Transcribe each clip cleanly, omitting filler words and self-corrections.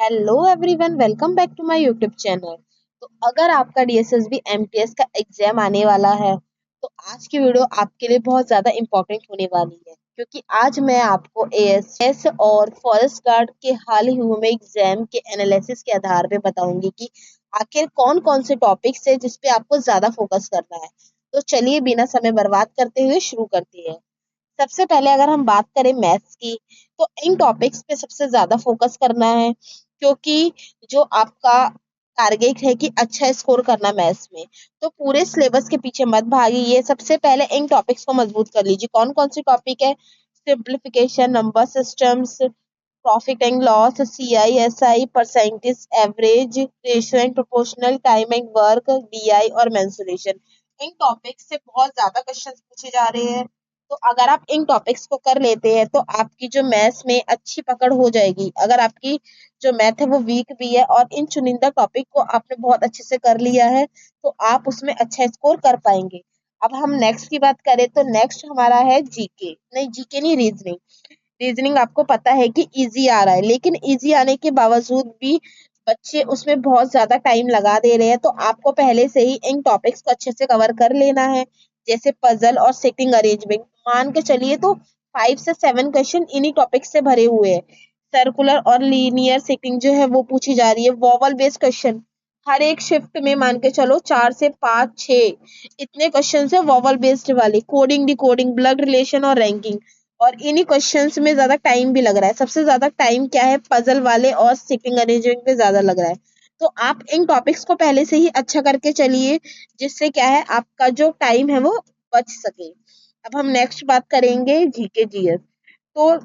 Hello everyone, welcome back to my YouTube channel. तो अगर आपका डीएसएसबी एमटीएस का एग्जाम आने वाला है तो आज की वीडियो आपके लिए बहुत ज़्यादा इम्पोर्टेंट होने वाली है, क्योंकि आज मैं आपको एएसएस और फॉरेस्ट गार्ड के हाल ही हुए एग्जाम के एनालिसिस के आधार पे बताऊंगी कि आखिर कौन कौन से टॉपिक्स है जिस पे आपको ज़्यादा फोकस करना है। तो चलिए बिना समय बर्बाद करते हुए शुरू करते हैं। सबसे पहले अगर हम बात करें मैथ्स की, तो इन टॉपिक्स पे सबसे ज़्यादा फोकस करना है, क्योंकि जो आपका टारगेट है कि अच्छा स्कोर करना मैथ्स में, तो पूरे सिलेबस के पीछे मत भागिए। सबसे पहले इन टॉपिक्स को मजबूत कर लीजिए। कौन-कौन से टॉपिक है? Simplification, number systems, profit and loss, CI SI, percentage, average, ratio and proportional, time and work, DI और मेंसुरेशन। इन टॉपिक्स से बहुत ज़्यादा क्वेश्चंस पूछे जा रहे हैं। तो अगर आप इन टॉपिक्स को कर लेते हैं तो आपकी जो मैथ्स में अच्छी पकड़ हो जाएगी। अगर आपकी जो मैथ है वो वीक भी है और इन चुनिंदा टॉपिक को आपने बहुत अच्छे से कर लिया है तो आप उसमें अच्छा स्कोर कर पाएंगे। अब हम नेक्स्ट की बात करें तो नेक्स्ट हमारा है जीके, नहीं जीके नहीं, रीजनिंग। रीजनिंग आपको पता है कि इजी आ रहा है, लेकिन इजी आने के बावजूद भी बच्चे उसमें बहुत ज्यादा टाइम लगा दे रहे हैं। तो आपको पहले से ही इन टॉपिक्स को अच्छे से कवर कर लेना है, जैसे पजल और सिटिंग अरेंजमेंट। मान के चलिए तो 5 से 7 क्वेश्चन इन्हीं टॉपिक से भरे हुए हैं। सर्कुलर और लीनियर सिटिंग जो है वो पूछी जा रही है। वॉवल बेस्ड क्वेश्चन हर एक शिफ्ट में मान के चलो 4 से 5 6 इतने क्वेश्चन है वॉवल बेस्ड वाले। कोडिंग, डिकोडिंग, ब्लड रिलेशन और रैंकिंग, और इन्हीं क्वेश्चंस में ज्यादा टाइम भी लग रहा है। सबसे ज्यादा टाइम क्या है? पजल वाले और सिटिंग अरेंजमेंट में ज्यादा लग रहा है। तो आप इन टॉपिक्स को पहले से ही अच्छा करके चलिए, जिससे क्या है आपका जो टाइम है वो बच सके। अब हम नेक्स्ट बात करेंगे जीके जीएस। तो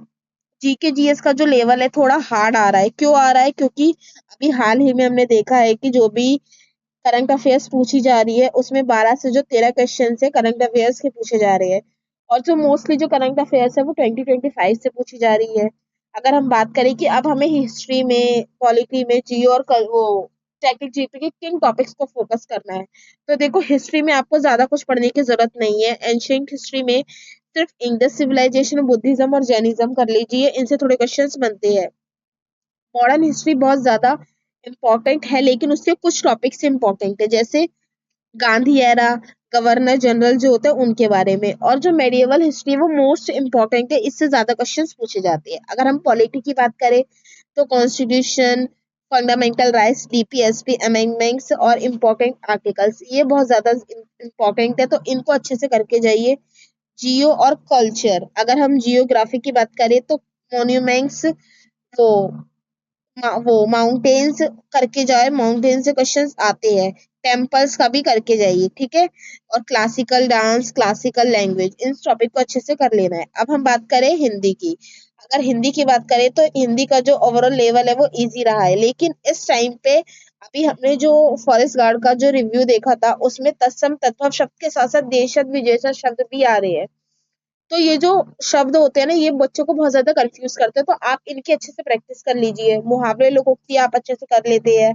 जीके जीएस का जो लेवल है थोड़ा हार्ड आ रहा है। क्यों आ रहा है? क्योंकि अभी हाल ही में हमने देखा है कि जो भी करंट अफेयर्स पूछी जा रही है उसमें 12 से जो 13 क्वेश्चन है करंट अफेयर्स के पूछे जा रहे हैं, और जो मोस्टली जो करंट अफेयर्स है वो 2025 से पूछी जा रही है। अगर हम बात करें कि अब हमें हिस्ट्री में, पॉलिटी में, जियो और वो स्टैटिक जीके के किन टॉपिक्स को फोकस करना है, तो देखो हिस्ट्री में आपको ज्यादा कुछ पढ़ने की जरूरत नहीं है। एंशियंट हिस्ट्री में सिर्फ इंडस सिविलाइजेशन, बुद्धिज्म और जैनिज्म कर लीजिए, इनसे थोड़े क्वेश्चंस बनते हैं। मॉडर्न हिस्ट्री बहुत ज्यादा इम्पोर्टेंट है, लेकिन उसके कुछ टॉपिक्स इम्पोर्टेंट है, जैसे गांधी एरा, गवर्नर जनरल जो होते हैं उनके बारे में। और जो मेडिएवल हिस्ट्री है वो मोस्ट इम्पोर्टेंट है, इससे ज्यादा क्वेश्चंस पूछे जाते हैं। अगर हम पॉलिटी की बात करें तो constitution, fundamental rights, DPSP amendments और इम्पोर्टेंट आर्टिकल्स, ये बहुत ज्यादा इम्पोर्टेंट है, तो इनको अच्छे से करके जाइए। जियो और कल्चर, अगर हम जियोग्राफी की बात करें तो मॉन्यूमेंट्स, वो वो माउंटेन्स करके जाए, माउंटेन से क्वेश्चंस आते हैं। टेम्पल्स का भी करके जाइए, ठीक है। और क्लासिकल डांस, क्लासिकल लैंग्वेज, इन टॉपिक को अच्छे से कर लेना है। अब हम बात करें हिंदी की। अगर हिंदी की बात करें तो हिंदी का जो ओवरऑल लेवल है वो इजी रहा है, लेकिन इस टाइम पे अभी हमने जो फॉरेस्ट गार्ड का जो रिव्यू देखा था उसमें तत्सम तद्भव शब्द के साथ साथ देशज विदेशज शब्द भी आ रहे हैं। तो ये जो शब्द होते हैं ना, ये बच्चों को बहुत ज्यादा कंफ्यूज करते हैं, तो आप इनकी अच्छे से प्रैक्टिस कर लीजिए। मुहावरे, लोकोक्ति आप अच्छे से कर लेते हैं।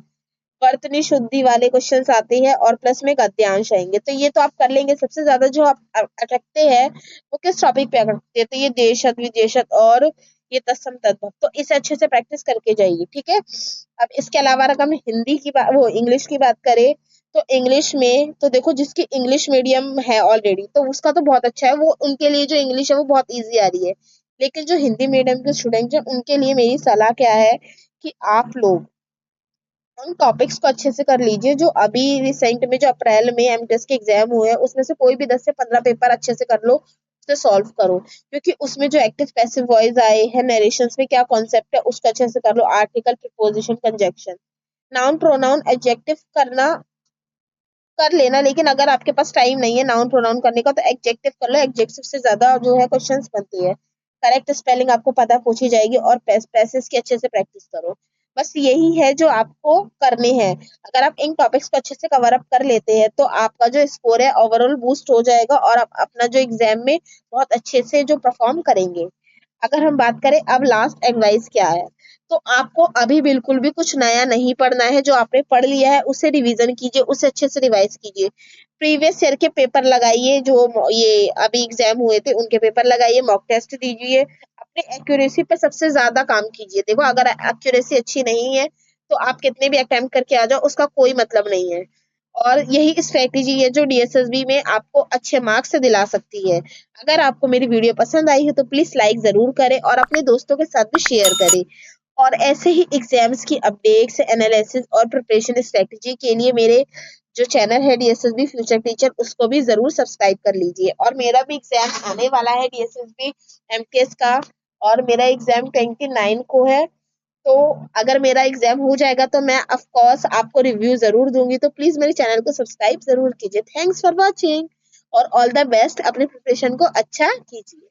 वर्तनी शुद्धि वाले क्वेश्चंस आते हैं और प्लस में गद्यांश आएंगे, तो ये तो आप कर लेंगे। सबसे ज्यादा जो आप अटकते हैं वो किस टॉपिक पे अटकते हैं? तो ये देशत विदेशत और ये तत्सम तद्भव, तो इसे अच्छे से प्रैक्टिस करके जाइए, ठीक है। अब इसके अलावा अगर हम हिंदी की बात, वो इंग्लिश की बात करें तो इंग्लिश में तो देखो जिसकी इंग्लिश मीडियम है ऑलरेडी तो उसका तो बहुत अच्छा है, वो उनके लिए जो इंग्लिश है वो बहुत इजी आ रही है। लेकिन जो हिंदी मीडियम के स्टूडेंट हैं उनके लिए मेरी सलाह क्या है कि आप लोग उन टॉपिक्स को अच्छे से कर लीजिए। जो अभी रिसेंट में जो अप्रैल में एमटेस के एग्जाम हुए हैं उसमें से कोई भी 10 से 15 पेपर अच्छे से कर लो, उसे सॉल्व करो, क्योंकि उसमें जो एक्टिव पैसिव वॉइस आए हैं, नरेशंस में क्या कॉन्सेप्ट है उसको अच्छे से कर लो। Article, preposition, conjunction, noun, pronoun, adjective करना कर लेना, लेकिन अगर आपके पास टाइम नहीं है नाउन प्रोनाउन करने का तो एडजेक्टिव कर लो। एडजेक्टिव से ज्यादा जो है क्वेश्चंस बनती है। करेक्ट स्पेलिंग आपको पता पूछी जाएगी, और पैसेज की अच्छे से प्रैक्टिस करो। बस यही है जो आपको करने हैं। अगर आप इन टॉपिक्स को अच्छे से कवर अप कर लेते हैं तो आपका जो स्कोर है ओवरऑल बूस्ट हो जाएगा और आप अपना जो एग्जाम में बहुत अच्छे से जो परफॉर्म करेंगे। अगर हम बात करें अब लास्ट एडवाइस क्या है, तो आपको अभी बिल्कुल भी कुछ नया नहीं पढ़ना है। जो आपने पढ़ लिया है उसे रिवीजन कीजिए, उसे अच्छे से रिवाइज कीजिए। प्रीवियस ईयर के पेपर लगाइए, जो ये अभी एग्जाम हुए थे उनके पेपर लगाइए, मॉक टेस्ट दीजिए, अपनी एक्यूरेसी पे सबसे ज्यादा काम कीजिए। देखो अगर एक्यूरेसी अच्छी नहीं है तो आप कितने भी अटेम्प्ट करके आ जाओ, उसका कोई मतलब नहीं है। और यही स्ट्रेटेजी है जो डीएसएसबी में आपको अच्छे मार्क्स दिला सकती है। अगर आपको मेरी वीडियो पसंद आई है तो प्लीज लाइक जरूर करें और अपने दोस्तों के साथ भी शेयर करें। और ऐसे ही एग्जाम्स की अपडेट्स, एनालिसिस और प्रिपरेशन स्ट्रेटेजी के लिए मेरे जो चैनल है डीएसएसबी फ्यूचर टीचर, उसको भी जरूर सब्सक्राइब कर लीजिए। और मेरा भी एग्जाम आने वाला है डीएसएसबी एमटीएस का, और मेरा एग्जाम 29 को है। तो अगर मेरा एग्जाम हो जाएगा तो मैं ऑफ कोर्स आपको रिव्यू जरूर दूंगी। तो प्लीज मेरे चैनल को सब्सक्राइब जरूर कीजिए। थैंक्स फॉर वॉचिंग और ऑल द बेस्ट। अपने प्रिपरेशन को अच्छा कीजिए।